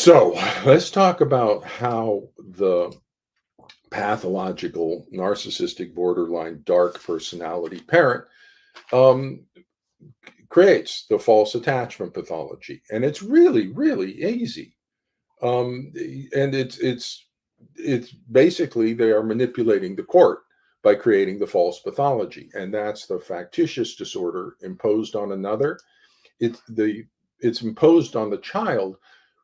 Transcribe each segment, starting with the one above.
So let's talk about how the pathological, narcissistic, borderline, dark personality parent um, creates the false attachment pathology, and it's really, really easy. And it's basically they are manipulating the court by creating the false pathology, and that's the factitious disorder imposed on another. It's imposed on the child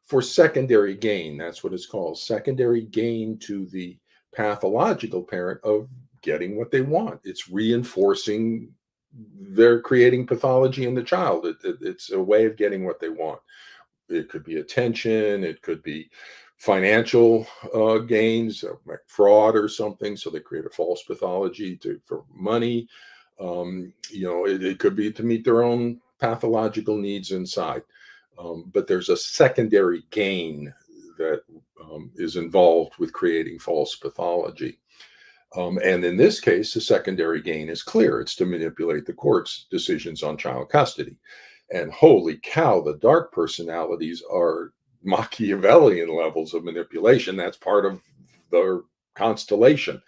for secondary gain. That's what it's called, secondary gain to the pathological parent of getting what they want. It's reinforcing they're creating pathology in the child. It's a way of getting what they want. It could be attention, it could be financial gains, like fraud or something. So they create a false pathology for money. It could be to meet their own pathological needs inside. But there's a secondary gain that is involved with creating false pathology. And in this case, the secondary gain is clear. It's to manipulate the court's decisions on child custody. And holy cow, the dark personalities are Machiavellian levels of manipulation. That's part of their constellation.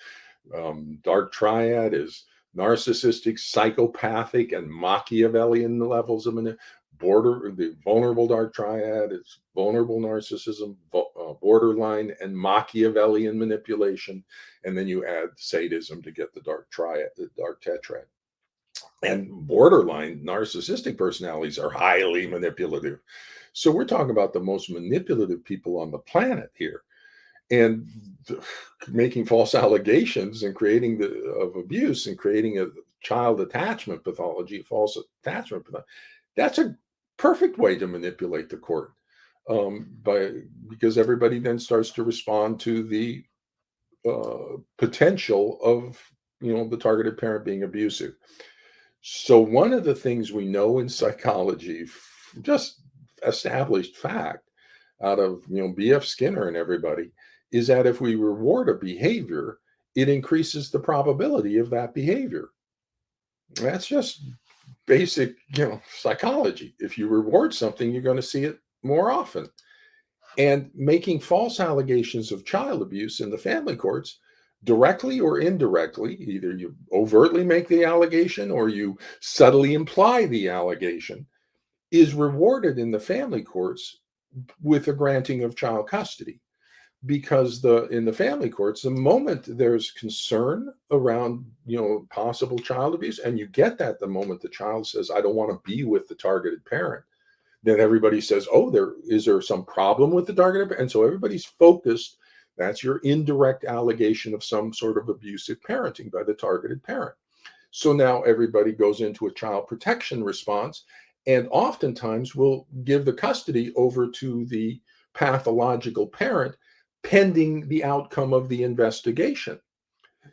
Dark triad is narcissistic, psychopathic, and Machiavellian levels of manipulation. The vulnerable dark triad is vulnerable narcissism, borderline, and Machiavellian manipulation. And then you add sadism to get the dark triad, the dark tetrad. And borderline narcissistic personalities are highly manipulative. So we're talking about the most manipulative people on the planet here. And making false allegations and creating of abuse and creating a child attachment pathology, false attachment pathology, that's a perfect way to manipulate the court, because everybody then starts to respond to the potential of the targeted parent being abusive. So one of the things we know in psychology, just established fact, out of BF Skinner and everybody, is that if we reward a behavior, it increases the probability of that behavior. That's just basic, psychology. If you reward something, you're going to see it more often. And making false allegations of child abuse in the family courts, directly or indirectly, either you overtly make the allegation or you subtly imply the allegation, is rewarded in the family courts with a granting of child custody. Because in the family courts, the moment there's concern around possible child abuse, and you get that the moment the child says, I don't want to be with the targeted parent, then everybody says, oh, there some problem with the targeted parent? And so everybody's focused. That's your indirect allegation of some sort of abusive parenting by the targeted parent. So now everybody goes into a child protection response, and oftentimes will give the custody over to the pathological parent pending the outcome of the investigation.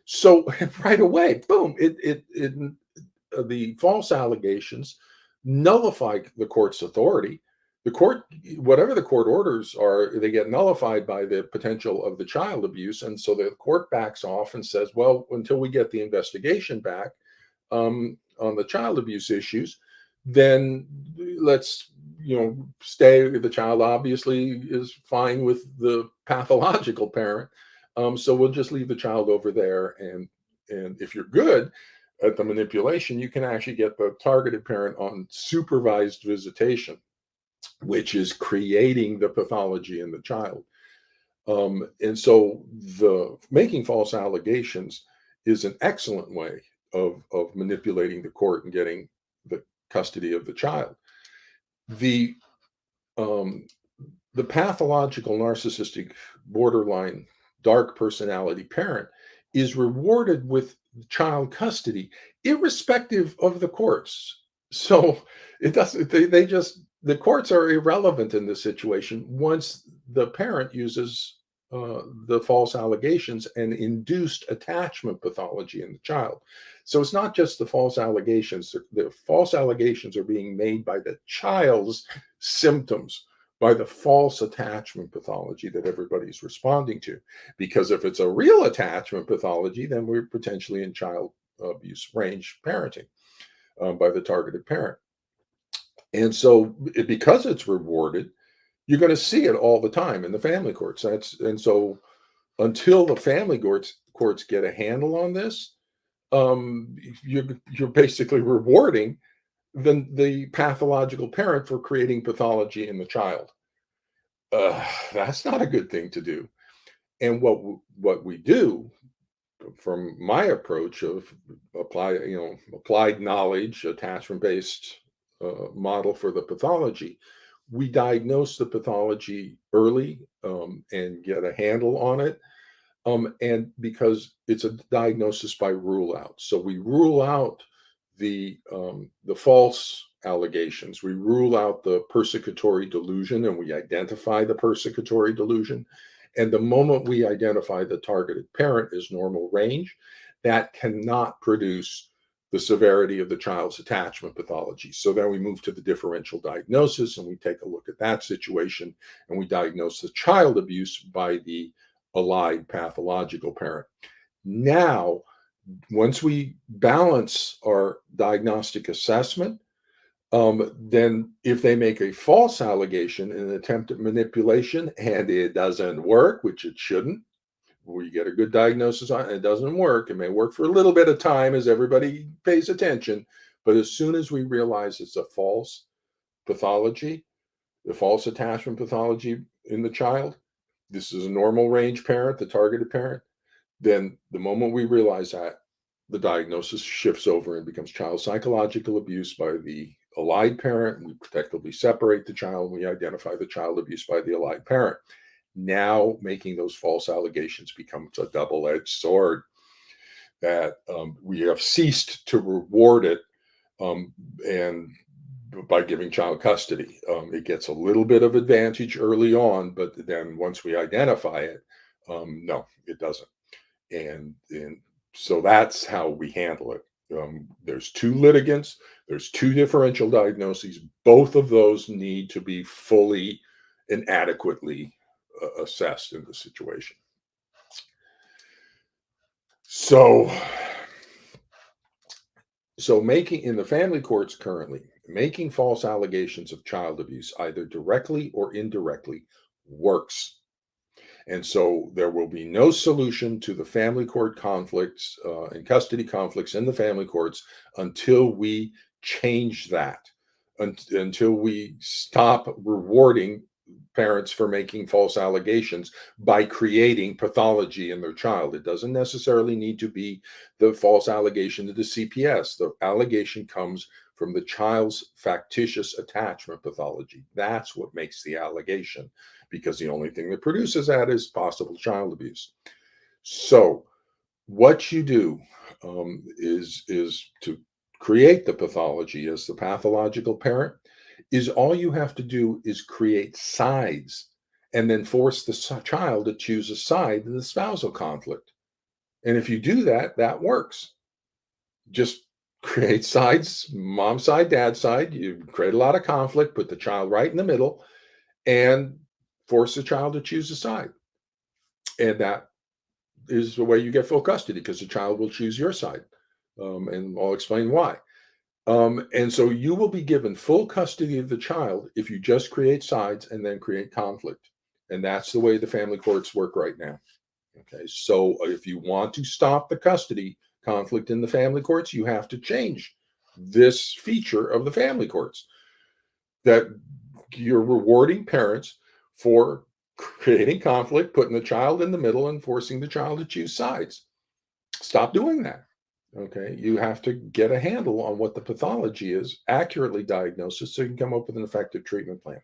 So right away, boom, the false allegations nullify the court's authority. The court, whatever the court orders are, they get nullified by the potential of the child abuse. And so the court backs off and says, well, until we get the investigation back on the child abuse issues, then let's stay. The child obviously is fine with the pathological parent, so we'll just leave the child over there. And if you're good at the manipulation, you can actually get the targeted parent on supervised visitation, which is creating the pathology in the child. And so the making false allegations is an excellent way of manipulating the court and getting the custody of the child. The um, the pathological narcissistic borderline dark personality parent is rewarded with child custody irrespective of the courts. So it doesn't they just the courts are irrelevant in this situation once the parent uses the false allegations and induced attachment pathology in the child. So it's not just the false allegations. The false allegations are being made by the child's symptoms, by the false attachment pathology that everybody's responding to. Because if it's a real attachment pathology, then we're potentially in child abuse range parenting by the targeted parent. And so, because it's rewarded, You're going to see it all the time in the family courts. And so until the family courts get a handle on this, um, you're basically rewarding the pathological parent for creating pathology in the child. That's not a good thing to do. And what we do from my approach of applied knowledge, attachment based model for the pathology, we diagnose the pathology early, and get a handle on it. And because it's a diagnosis by rule out, so we rule out the false allegations. We rule out the persecutory delusion, and we identify the persecutory delusion. And the moment we identify the targeted parent as normal range, that cannot produce the severity of the child's attachment pathology. So then we move to the differential diagnosis and we take a look at that situation and we diagnose the child abuse by the allied pathological parent. Now, once we balance our diagnostic assessment, then if they make a false allegation in an attempt at manipulation and it doesn't work, which it shouldn't, we get a good diagnosis on it, and it doesn't work. It may work for a little bit of time as everybody pays attention, but as soon as we realize it's a false pathology, the false attachment pathology in the child, this is a normal range parent, the targeted parent, then the moment we realize that, the diagnosis shifts over and becomes child psychological abuse by the allied parent. We protectively separate the child. We identify the child abuse by the allied parent. Now, making those false allegations becomes a double-edged sword that we have ceased to reward it, and by giving child custody. It gets a little bit of advantage early on, but then once we identify it, no, it doesn't. And so that's how we handle it. There's two litigants, there's two differential diagnoses. Both of those need to be fully and adequately assessed in the situation. So, making in the family courts currently, making false allegations of child abuse, either directly or indirectly, works. And so there will be no solution to the family court conflicts and custody conflicts in the family courts until we change that, until we stop rewarding parents for making false allegations by creating pathology in their child. It doesn't necessarily need to be the false allegation to the CPS. The allegation comes from the child's factitious attachment pathology. That's what makes the allegation, because the only thing that produces that is possible child abuse. So what you do is to create the pathology as the pathological parent, is all you have to do is create sides and then force the child to choose a side in the spousal conflict. And if you do that, that works. Just create sides, mom side, dad side. You create a lot of conflict, put the child right in the middle, and force the child to choose a side. And that is the way you get full custody, because the child will choose your side. And I'll explain why. And so you will be given full custody of the child if you just create sides and then create conflict. And that's the way the family courts work right now. Okay. So if you want to stop the custody conflict in the family courts, you have to change this feature of the family courts, that you're rewarding parents for creating conflict, putting the child in the middle, and forcing the child to choose sides. Stop doing that. Okay. You have to get a handle on what the pathology is, accurately diagnose it, so you can come up with an effective treatment plan.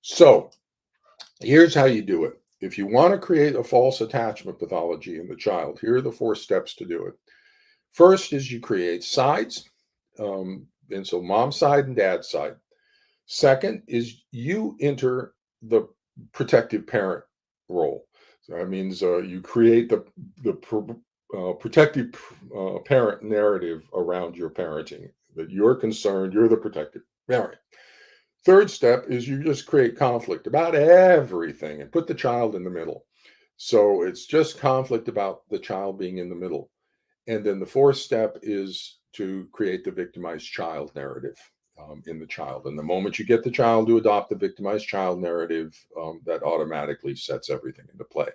So here's how you do it. If you want to create a false attachment pathology in the child, here are the 4 steps to do it. First is you create sides. And so mom's side and dad's side. Second is you enter the protective parent role. So that means you create the protective parent narrative around your parenting, that you're concerned, you're the protective parent. Third step is you just create conflict about everything and put the child in the middle. So it's just conflict about the child being in the middle. And then the fourth step is to create the victimized child narrative. in the child. And the moment you get the child to adopt the victimized child narrative, that automatically sets everything into play.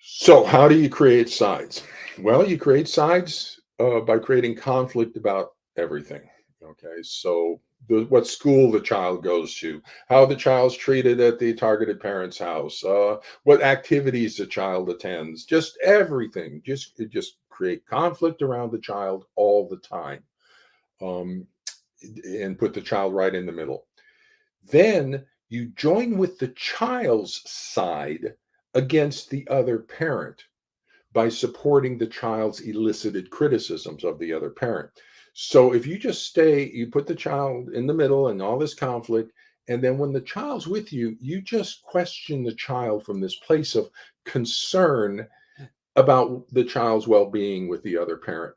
So, how do you create sides? Well, you create sides by creating conflict about everything. Okay, so what school the child goes to, how the child's treated at the targeted parent's house, what activities the child attends, just everything. Just create conflict around the child all the time, um, and put the child right in the middle. Then you join with the child's side against the other parent by supporting the child's elicited criticisms of the other parent. So if you just stay, you put the child in the middle and all this conflict, and then when the child's with you, you just question the child from this place of concern about the child's well-being with the other parent,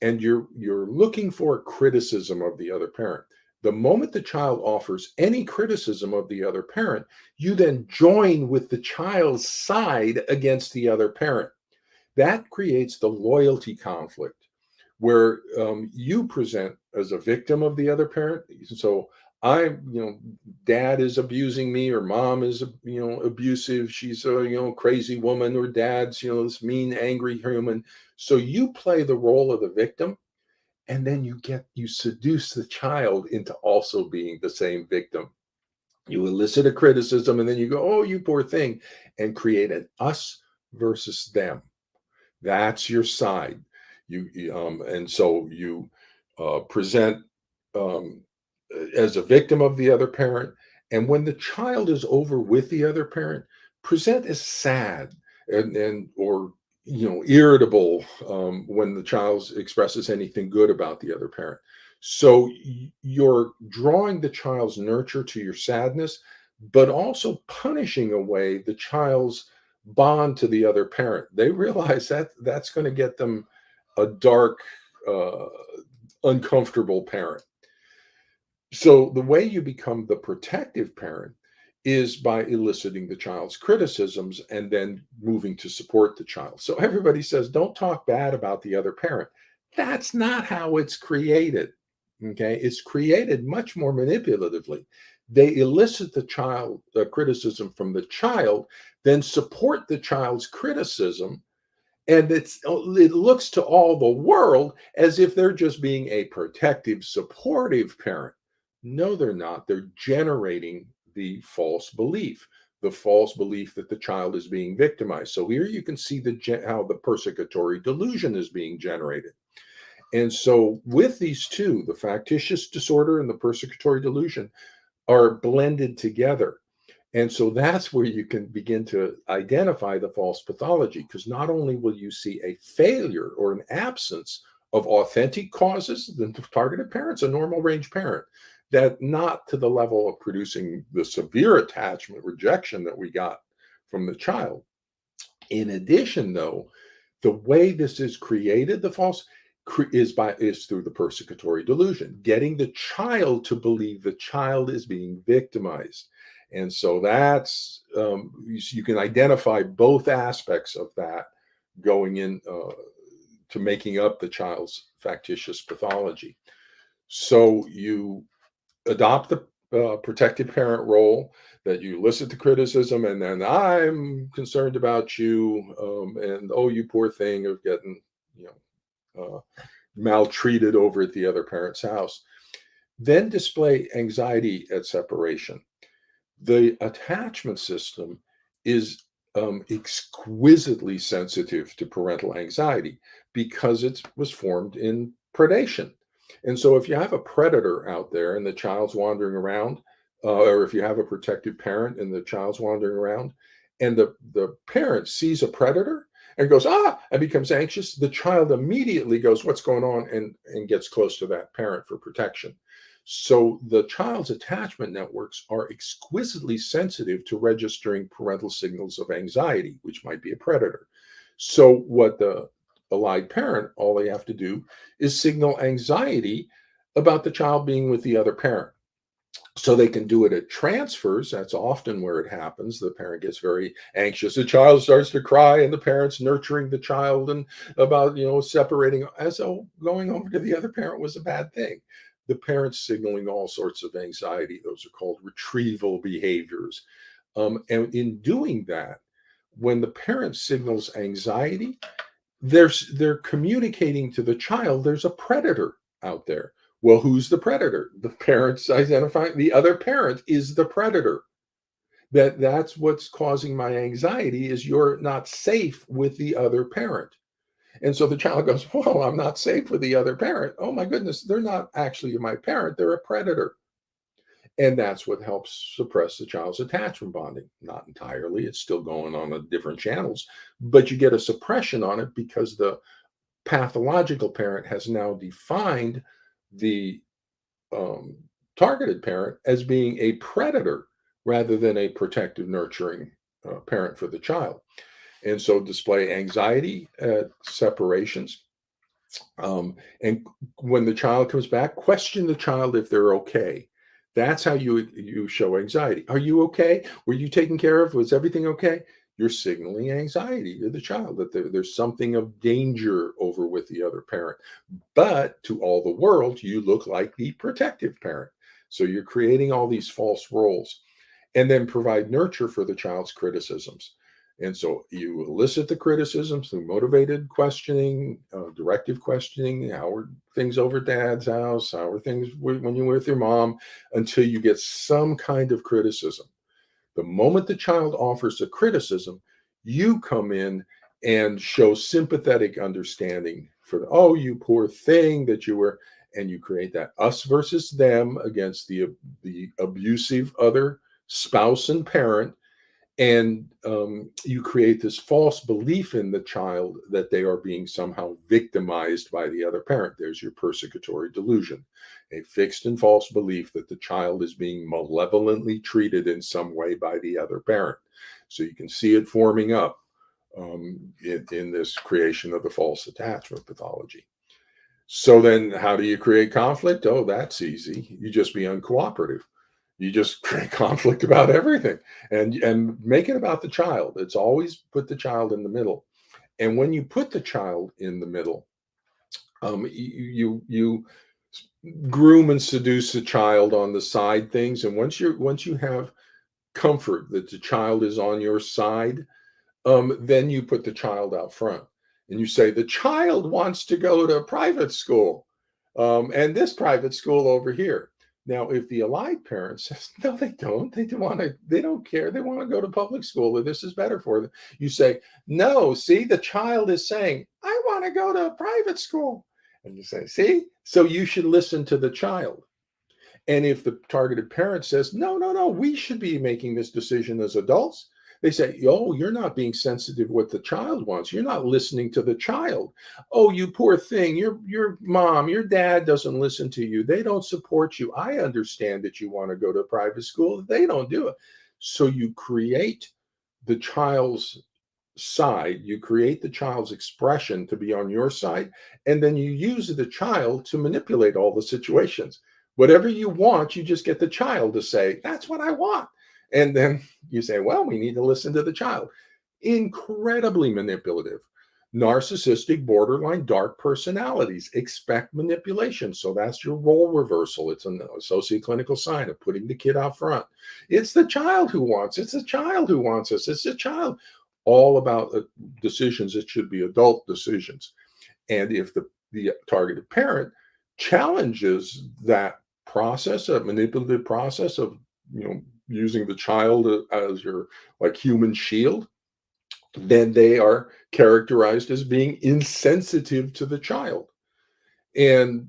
and you're looking for a criticism of the other parent. The moment the child offers any criticism of the other parent, you then join with the child's side against the other parent. That creates the loyalty conflict where you present as a victim of the other parent. So dad is abusing me, or mom is, abusive. She's a, crazy woman, or dad's, this mean, angry human. So you play the role of the victim, and then you seduce the child into also being the same victim. You elicit a criticism, and then you go, oh, you poor thing, and create an us versus them. That's your side. And so you present um, as a victim of the other parent. And when the child is over with the other parent, present as sad and or irritable when the child expresses anything good about the other parent. So you're drawing the child's nurture to your sadness, but also punishing away the child's bond to the other parent. They realize that that's going to get them a dark, uh, uncomfortable parent. So the way you become the protective parent is by eliciting the child's criticisms and then moving to support the child. So everybody says, don't talk bad about the other parent. That's not how it's created. Okay. It's created much more manipulatively. They elicit the child criticism from the child, then support the child's criticism, and it looks to all the world as if they're just being a protective, supportive parent. No, they're not. They're generating the false belief that the child is being victimized. So here you can see how the persecutory delusion is being generated. And so with these two, the factitious disorder and the persecutory delusion, are blended together. And so that's where you can begin to identify the false pathology, because not only will you see a failure or an absence of authentic causes, the targeted parent's a normal range parent, that not to the level of producing the severe attachment rejection that we got from the child. In addition, though, the way this is created, the false, is through the persecutory delusion, getting the child to believe the child is being victimized. And so that's you can identify both aspects of that going in to making up the child's factitious pathology. So you adopt the protected parent role, that you elicit the criticism, and then I'm concerned about you, and oh, you poor thing of getting you maltreated over at the other parent's house. Then display anxiety at separation. The attachment system is exquisitely sensitive to parental anxiety because it was formed in predation. And so, if you have a predator out there and the child's wandering around, or if you have a protective parent and the child's wandering around, and the parent sees a predator and goes, and becomes anxious, the child immediately goes, what's going on? And gets close to that parent for protection. So the child's attachment networks are exquisitely sensitive to registering parental signals of anxiety, which might be a predator. So what the allied parent, all they have to do is signal anxiety about the child being with the other parent. So they can do it at transfers. That's often where it happens. The parent gets very anxious. The child starts to cry, and the parent's nurturing the child and about, separating, as though going over to the other parent was a bad thing. the parent's signaling all sorts of anxiety. Those are called retrieval behaviors. And in doing that, when the parent signals anxiety, they're communicating to the child there's a predator out there. Well, who's the predator? The parents identifying the other parent is the predator. That's what's causing my anxiety is you're not safe with the other parent. And so the child goes, "Whoa, I'm not safe with the other parent. Oh my goodness, they're not actually my parent, they're a predator." And that's what helps suppress the child's attachment bonding. Not entirely, it's still going on different channels, but you get a suppression on it because the pathological parent has now defined the um, targeted parent as being a predator rather than a protective, nurturing parent for the child. And so display anxiety at separations. And when the child comes back, question the child if they're okay. That's how you show anxiety. Are you okay? Were you taken care of? Was everything okay? You're signaling anxiety to the child that there's something of danger over with the other parent. But to all the world, you look like the protective parent. So you're creating all these false roles and then provide nurture for the child's criticisms. And so you elicit the criticisms through motivated questioning, directive questioning. How are things over at dad's house? How are things when you're with your mom? Until you get some kind of criticism. The moment the child offers a criticism, you come in and show sympathetic understanding for the, oh, you poor thing that you were, and you create that us versus them against the abusive other spouse and parent. And you create this false belief in the child that they are being somehow victimized by the other parent. There's your persecutory delusion, a fixed and false belief that the child is being malevolently treated in some way by the other parent. So you can see it forming up in this creation of the false attachment pathology. So then, how do you create conflict? Oh, that's easy. You just be uncooperative. You just create conflict about everything and make it about the child. It's always put the child in the middle. And when you put the child in the middle, you groom and seduce the child on the side things. And once you have comfort that the child is on your side, then you put the child out front and you say the child wants to go to private school, and this private school over here. Now, if the allied parent says no, they don't. They don't want to. They don't care. They want to go to public school. Or this is better for them. You say no. See, the child is saying I want to go to private school, and you say, see. So you should listen to the child. And if the targeted parent says, no, no, no, we should be making this decision as adults, they say, oh, you're not being sensitive what the child wants. You're not listening to the child. Oh, you poor thing. Your mom, your dad doesn't listen to you. They don't support you. I understand that you want to go to private school. They don't do it. So you create the child's side, you create the child's expression to be on your side, and then you use the child to manipulate all the situations. Whatever you want, you just get the child to say, that's what I want. And then you say, well, we need to listen to the child. Incredibly manipulative. Narcissistic, borderline dark personalities expect manipulation. So that's your role reversal. It's a socioclinical sign of putting the kid out front. It's the child who wants. It's the child who wants us. It's the child. All about decisions that should be adult decisions. And if the targeted parent challenges that process, a manipulative process of using the child as your like human shield, then they are characterized as being insensitive to the child, and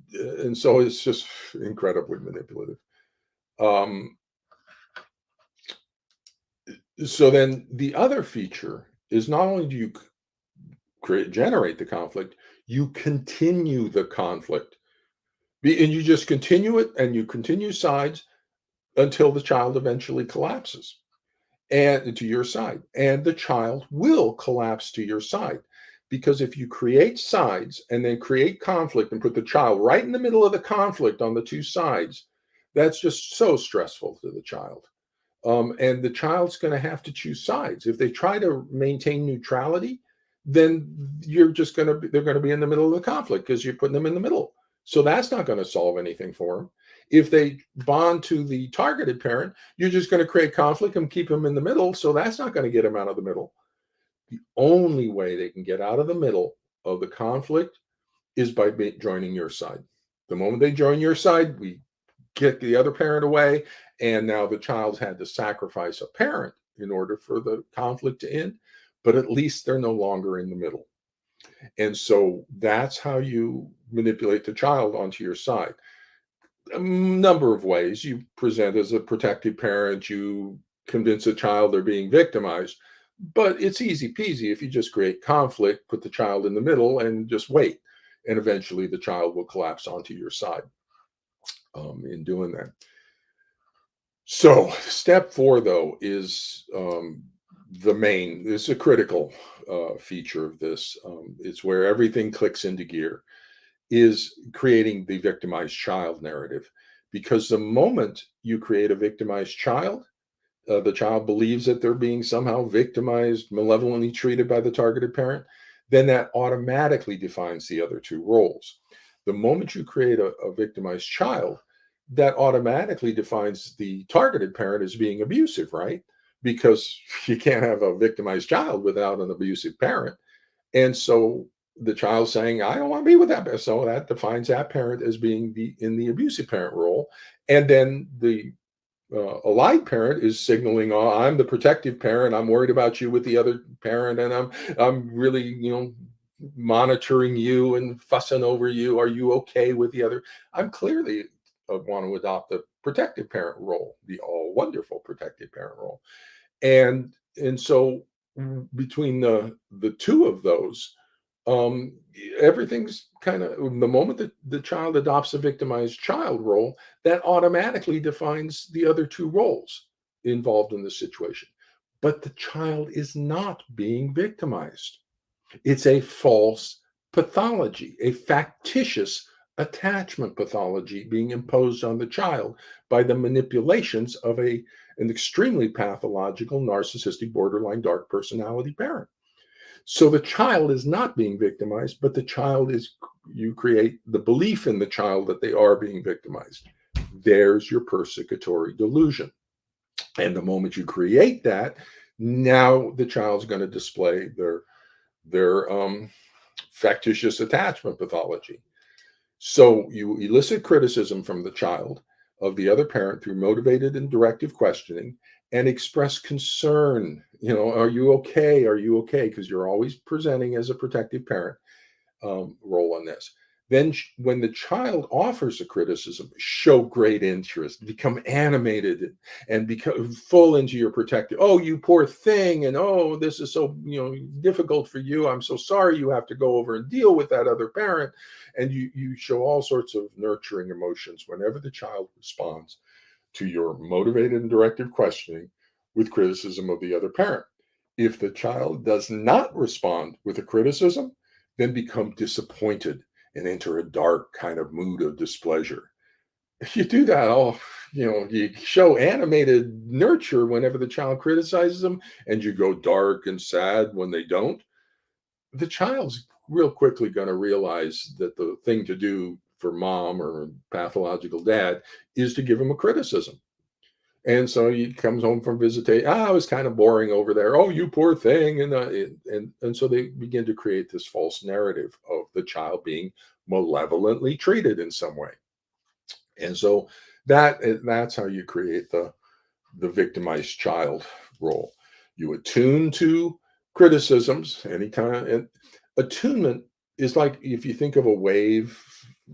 so it's just incredibly manipulative. Um, so then the other feature is not only do you generate the conflict, you continue the conflict. And you just continue it and you continue sides until the child eventually collapses and to your side. And the child will collapse to your side. Because if you create sides and then create conflict and put the child right in the middle of the conflict on the two sides, that's just so stressful to the child. And the child's going to have to choose sides. If they try to maintain neutrality, then they're going to be in the middle of the conflict because you're putting them in the middle. So that's not going to solve anything for them. If they bond to the targeted parent, you're just going to create conflict and keep them in the middle. So that's not going to get them out of the middle. The only way they can get out of the middle of the conflict is by joining your side. The moment they join your side, we kick the other parent away. And now the child's had to sacrifice a parent in order for the conflict to end. But at least they're no longer in the middle. And so that's how you manipulate the child onto your side. A number of ways. You present as a protective parent, you convince a child they're being victimized, but it's easy peasy if you just create conflict, put the child in the middle, and just wait. And eventually the child will collapse onto your side in doing that. So, step four, though, is it's a critical feature of this. It's where everything clicks into gear, is creating the victimized child narrative. Because the moment you create a victimized child, the child believes that they're being somehow victimized, malevolently treated by the targeted parent, then that automatically defines the other two roles. The moment you create a victimized child, that automatically defines the targeted parent as being abusive, right? Because you can't have a victimized child without an abusive parent. And so the child saying, I don't want to be with that parent. So that defines that parent as being in the abusive parent role. And then the allied parent is signaling, oh, I'm the protective parent. I'm worried about you with the other parent. And I'm really, monitoring you and fussing over you. Are you okay with the other? I'm clearly want to adopt the protective parent role, the all wonderful protective parent role. And so between the two of those, um, everything's kind of, the moment that the child adopts a victimized child role, that automatically defines the other two roles involved in the situation. But the child is not being victimized. It's a false pathology, a factitious attachment pathology being imposed on the child by the manipulations of an extremely pathological, narcissistic, borderline dark personality parent. So the child is not being victimized, but the child is, you create the belief in the child that they are being victimized. There's your persecutory delusion. And the moment you create that, now the child's going to display their factitious attachment pathology. So you elicit criticism from the child of the other parent through motivated and directive questioning, and express concern. Are you okay? Are you okay? Because you're always presenting as a protective parent role on this. Then, when the child offers a criticism, show great interest, become animated, and become full into your protective. Oh, you poor thing, and oh, this is so difficult for you. I'm so sorry you have to go over and deal with that other parent, and you show all sorts of nurturing emotions whenever the child responds to your motivated and directive questioning with criticism of the other parent. If the child does not respond with a criticism, then become disappointed and enter a dark kind of mood of displeasure. If you do that, you show animated nurture whenever the child criticizes them, and you go dark and sad when they don't, the child's real quickly going to realize that the thing to do for mom or pathological dad is to give him a criticism. And so he comes home from visitation. It was kind of boring over there. Oh, you poor thing. And so they begin to create this false narrative of the child being malevolently treated in some way. And so that's how you create the victimized child role. You attune to criticisms anytime. And attunement is like, if you think of a wave,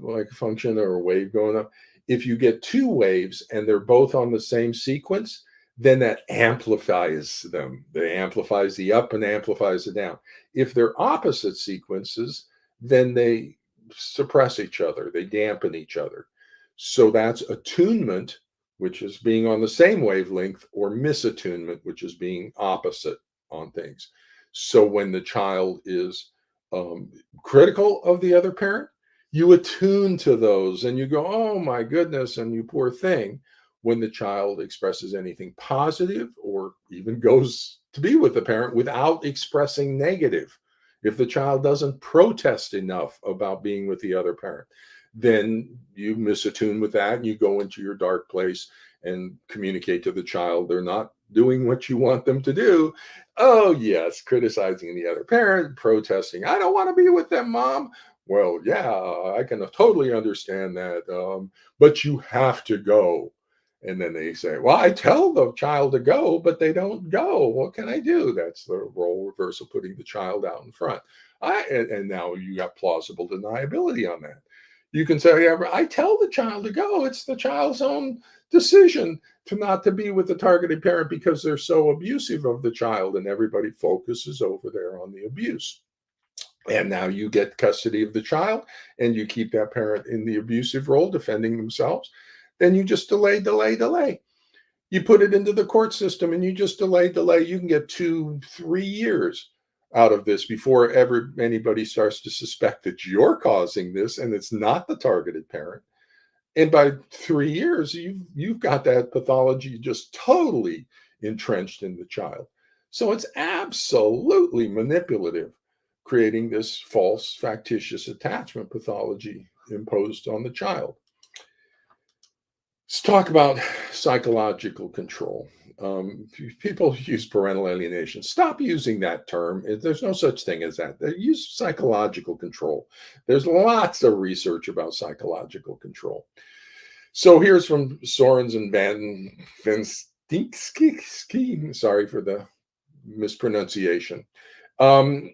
like a function or a wave going up, if you get two waves and they're both on the same sequence, then that amplifies them. That amplifies the up and amplifies the down. If they're opposite sequences, then they suppress each other, they dampen each other. So that's attunement, which is being on the same wavelength, or misattunement, which is being opposite on things. So when the child is critical of the other parent, you attune to those and you go, oh my goodness, and you poor thing. When the child expresses anything positive or even goes to be with the parent without expressing negative, if the child doesn't protest enough about being with the other parent, then you miss a tune with that and you go into your dark place and communicate to the child they're not doing what you want them to do. Oh, yes, criticizing the other parent, protesting, I don't want to be with them, mom. Well, yeah, I can totally understand that. But you have to go. And then they say, well, I tell the child to go, but they don't go. What can I do? That's the role reversal, putting the child out in front. And now you got plausible deniability on that. You can say, yeah, I tell the child to go. It's the child's own decision to not to be with the targeted parent because they're so abusive of the child, and everybody focuses over there on the abuse. And now you get custody of the child and you keep that parent in the abusive role defending themselves. Then you just delay, delay, delay. You put it into the court system and you just delay, delay. You can get 2, 3 years out of this before ever anybody starts to suspect that you're causing this and it's not the targeted parent. And by 3 years, you've got that pathology just totally entrenched in the child. So it's absolutely manipulative, creating this false, factitious attachment pathology imposed on the child. Let's talk about psychological control. People use parental alienation. Stop using that term. There's no such thing as that. They use psychological control. There's lots of research about psychological control. So here's from Sorens and Van Vinstinsky. Sorry for the mispronunciation. Um,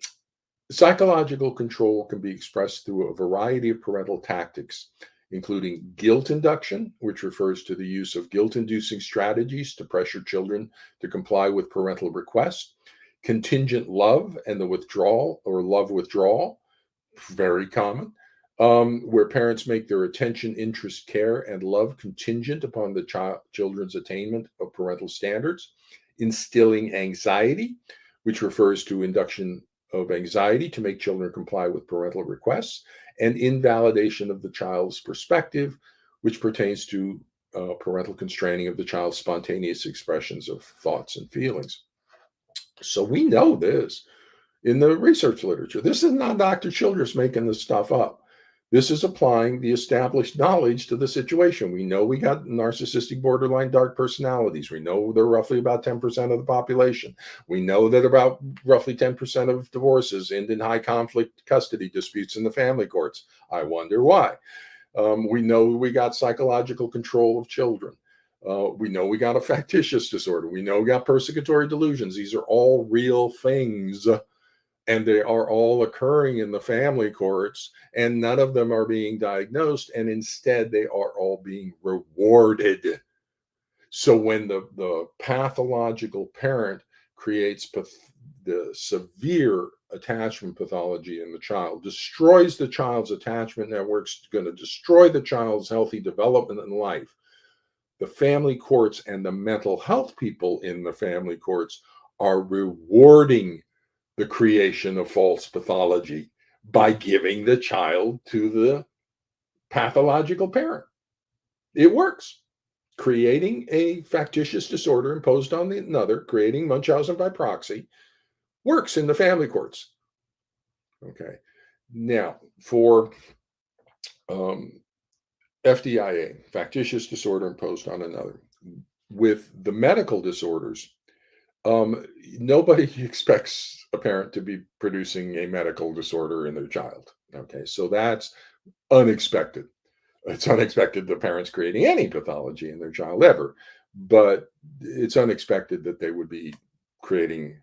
Psychological control can be expressed through a variety of parental tactics, including guilt induction, which refers to the use of guilt inducing strategies to pressure children to comply with parental requests, contingent love and the withdrawal or love withdrawal, very common, where parents make their attention, interest, care, and love contingent upon the children's attainment of parental standards, instilling anxiety, which refers to induction of anxiety to make children comply with parental requests, and invalidation of the child's perspective, which pertains to parental constraining of the child's spontaneous expressions of thoughts and feelings. So we know this in the research literature. This is not Dr. Childress making this stuff up. This is applying the established knowledge to the situation. We know we got narcissistic borderline dark personalities. We know they're roughly about 10% of the population. We know that about roughly 10% of divorces end in high conflict custody disputes in the family courts. I wonder why. We know we got psychological control of children. We know we got a factitious disorder. We know we got persecutory delusions. These are all real things, and they are all occurring in the family courts, and none of them are being diagnosed, and instead they are all being rewarded. So when the pathological parent creates the severe attachment pathology in the child, destroys the child's attachment networks, going to destroy the child's healthy development in life, the family courts and the mental health people in the family courts are rewarding the creation of false pathology by giving the child to the pathological parent. It works. Creating a factitious disorder imposed on another, creating Munchausen by proxy, works in the family courts. Okay. Now, for FDIA, factitious disorder imposed on another, with the medical disorders, nobody expects a parent to be producing a medical disorder in their child. Okay, so that's unexpected. It's unexpected the parents creating any pathology in their child ever, but it's unexpected that they would be creating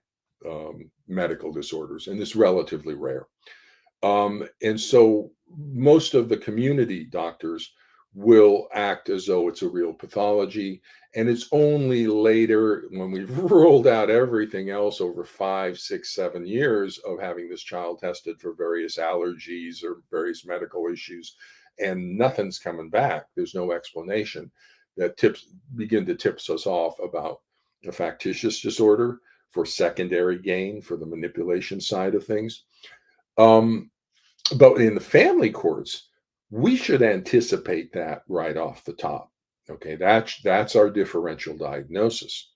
medical disorders, and it's relatively rare. And so most of the community doctors will act as though it's a real pathology. And it's only later, when we've ruled out everything else over 5, 6, 7 years of having this child tested for various allergies or various medical issues, and nothing's coming back, there's no explanation, that begin to tips us off about a factitious disorder for secondary gain, for the manipulation side of things. But in the family courts, we should anticipate that right off the top. Okay, that's our differential diagnosis,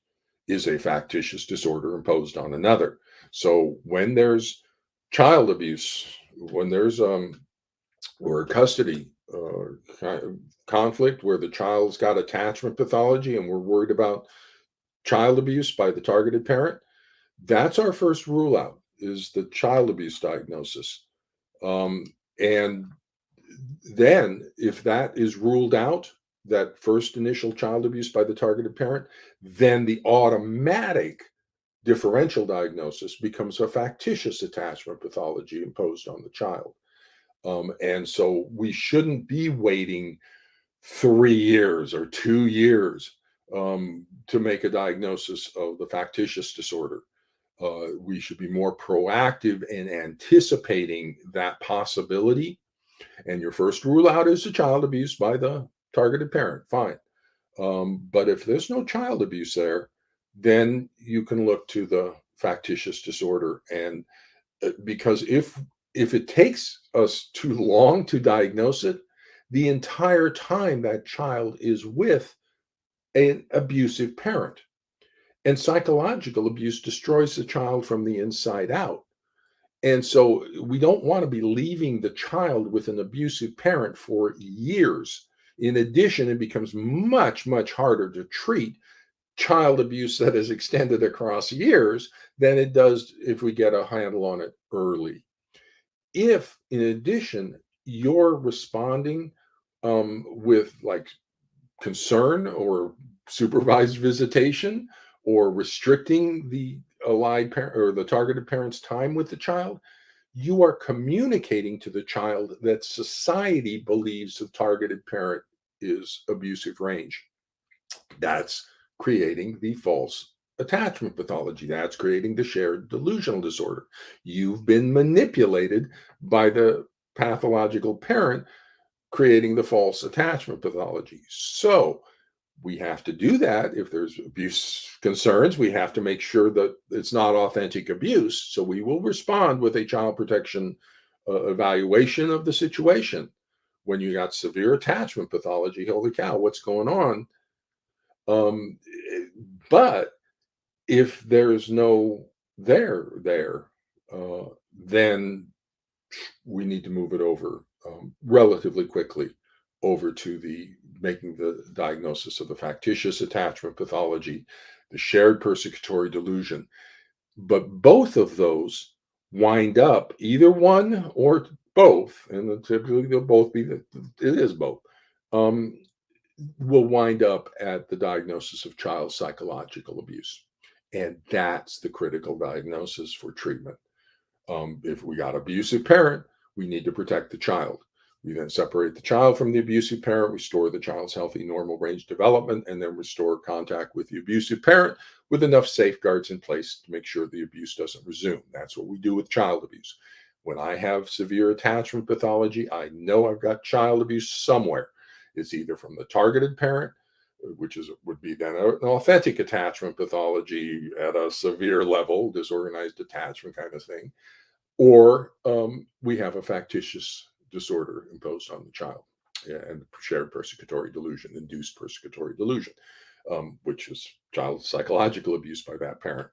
is a factitious disorder imposed on another. So when there's child abuse, when there's or custody conflict where the child's got attachment pathology and we're worried about child abuse by the targeted parent, that's our first rule out is the child abuse diagnosis. Um, and then, if that is ruled out, that first initial child abuse by the targeted parent, then the automatic differential diagnosis becomes a factitious attachment pathology imposed on the child. And so we shouldn't be waiting 3 years or 2 years to make a diagnosis of the factitious disorder. We should be more proactive in anticipating that possibility. And your first rule out is a child abuse by the targeted parent. Fine. But if there's no child abuse there, then you can look to the factitious disorder. And because if it takes us too long to diagnose it, the entire time that child is with an abusive parent. And psychological abuse destroys the child from the inside out. And so we don't want to be leaving the child with an abusive parent for years. In addition, it becomes much, much harder to treat child abuse that is extended across years than it does if we get a handle on it early. If, in addition, you're responding with like concern or supervised visitation or restricting the allied parent or the targeted parent's time with the child, you are communicating to the child that society believes the targeted parent is abusive range. That's creating the false attachment pathology. That's creating the shared delusional disorder. You've been manipulated by the pathological parent, creating the false attachment pathology. So we have to do that. If there's abuse concerns, we have to make sure that it's not authentic abuse. So we will respond with a child protection evaluation of the situation. When you got severe attachment pathology, holy cow, what's going on? Um, but if there's no there, uh, then we need to move it over relatively quickly over to the making the diagnosis of the factitious attachment pathology, the shared persecutory delusion. But both of those wind up either one or both, and typically they'll both be, it is both, um, will wind up at the diagnosis of child psychological abuse. And that's the critical diagnosis for treatment. If we got abusive parent, we need to protect the child. We then separate the child from the abusive parent, restore the child's healthy normal range development, and then restore contact with the abusive parent with enough safeguards in place to make sure the abuse doesn't resume. That's what we do with child abuse. When I have severe attachment pathology, I know I've got child abuse somewhere. It's either from the targeted parent, which is would be then an authentic attachment pathology at a severe level, disorganized attachment kind of thing, or we have a factitious disorder imposed on the child, yeah, and shared persecutory delusion, induced persecutory delusion, which is child psychological abuse by that parent.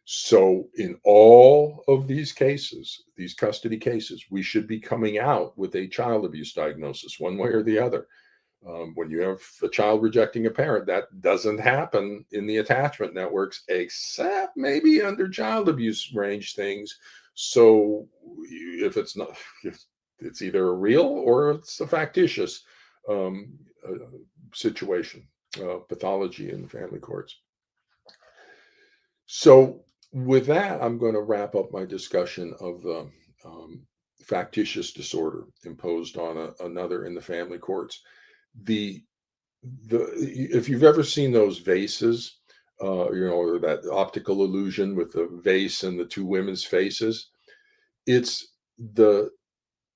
So, in all of these cases, these custody cases, we should be coming out with a child abuse diagnosis, one way or the other. When you have a child rejecting a parent, that doesn't happen in the attachment networks, except maybe under child abuse range things. So if it's not, it's either a real or it's a factitious um, uh, situation, pathology in the family courts. So with that, I'm going to wrap up my discussion of the factitious disorder imposed on another in the family courts. The if you've ever seen those vases, or that optical illusion with the vase and the two women's faces, it's the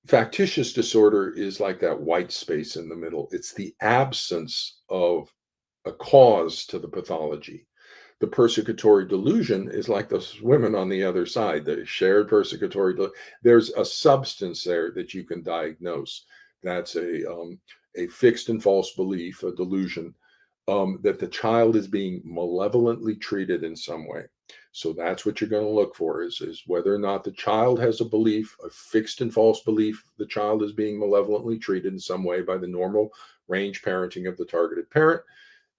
factitious disorder is like that white space in the middle. It's the absence of a cause to the pathology. The persecutory delusion is like those women on the other side, the shared persecutory. There's a substance there that you can diagnose. That's a fixed and false belief, a delusion, that the child is being malevolently treated in some way. So that's what you're going to look for is whether or not the child has a belief, a fixed and false belief, the child is being malevolently treated in some way by the normal range parenting of the targeted parent.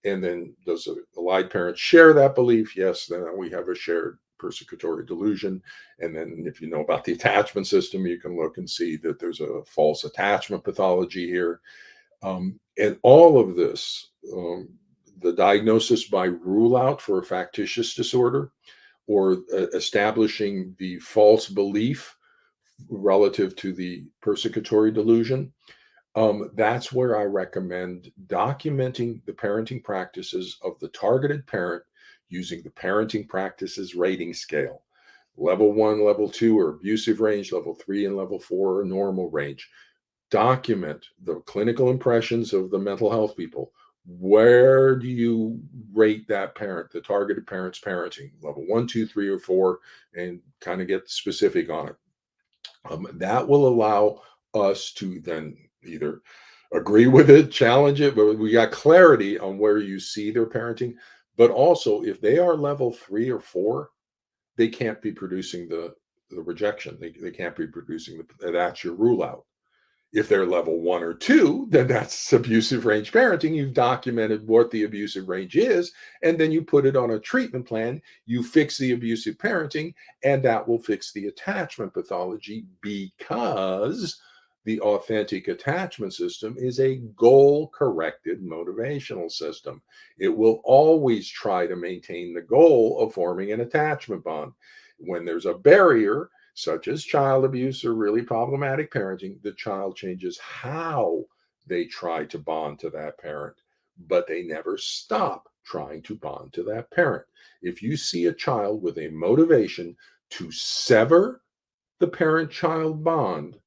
And then does the allied parent share that belief? Yes, then we have a shared persecutory delusion. And then if you know about the attachment system, you can look and see that there's a false attachment pathology here. And all of this, the diagnosis by rule out for a factitious disorder or establishing the false belief relative to the persecutory delusion, that's where I recommend documenting the parenting practices of the targeted parent using the parenting practices rating scale. Level 1, level 2 are abusive range, level 3 and level 4 are normal range. Document the clinical impressions of the mental health people. Where do you rate that parent, the targeted parent's parenting? Level 1, 2, 3, or 4, and kind of get specific on it. That will allow us to then either agree with it, challenge it, but we got clarity on where you see their parenting. But also, if they are level 3 or 4, they can't be producing the rejection. They can't be producing that's your rule out. If they're level 1 or 2, then that's abusive range parenting. You've documented what the abusive range is, and then you put it on a treatment plan. You fix the abusive parenting, and that will fix the attachment pathology because the authentic attachment system is a goal corrected motivational system. It will always try to maintain the goal of forming an attachment bond. When there's a barrier, such as child abuse or really problematic parenting, the child changes how they try to bond to that parent, but they never stop trying to bond to that parent. If you see a child with a motivation to sever the parent child bond,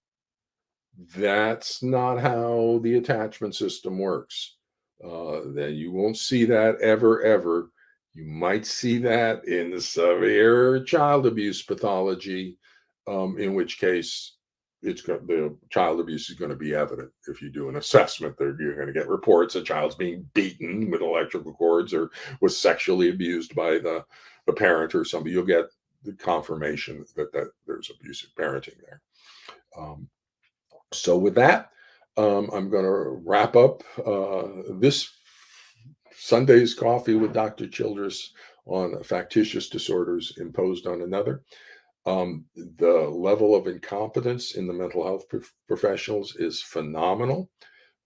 that's not how the attachment system works. Then you won't see that ever, ever. You might see that in the severe child abuse pathology, in which case the child abuse is going to be evident. If you do an assessment, you're going to get reports a child's being beaten with electrical cords or was sexually abused by the parent or somebody. You'll get the confirmation that there's abusive parenting there. So with that, I'm going to wrap up this Sunday's Coffee with Dr. Childress on factitious disorders imposed on another. The level of incompetence in the mental health professionals is phenomenal.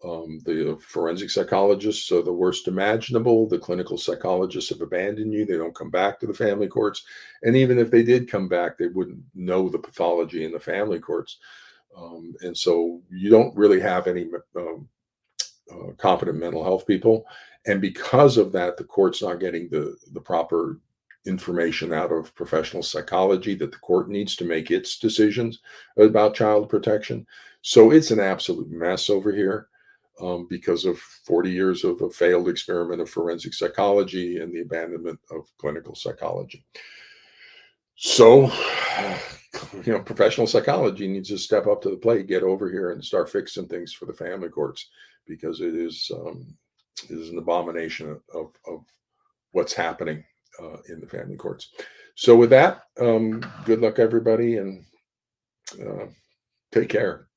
The forensic psychologists are the worst imaginable. The clinical psychologists have abandoned you. They don't come back to the family courts. And even if they did come back, they wouldn't know the pathology in the family courts. And so you don't really have any competent mental health people. And because of that, the court's not getting the proper information out of professional psychology that the court needs to make its decisions about child protection. So it's an absolute mess over here because of 40 years of a failed experiment of forensic psychology and the abandonment of clinical psychology. So, professional psychology needs to step up to the plate, get over here, and start fixing things for the family courts because it is an abomination of what's happening in the family courts. So, with that, good luck, everybody, and take care.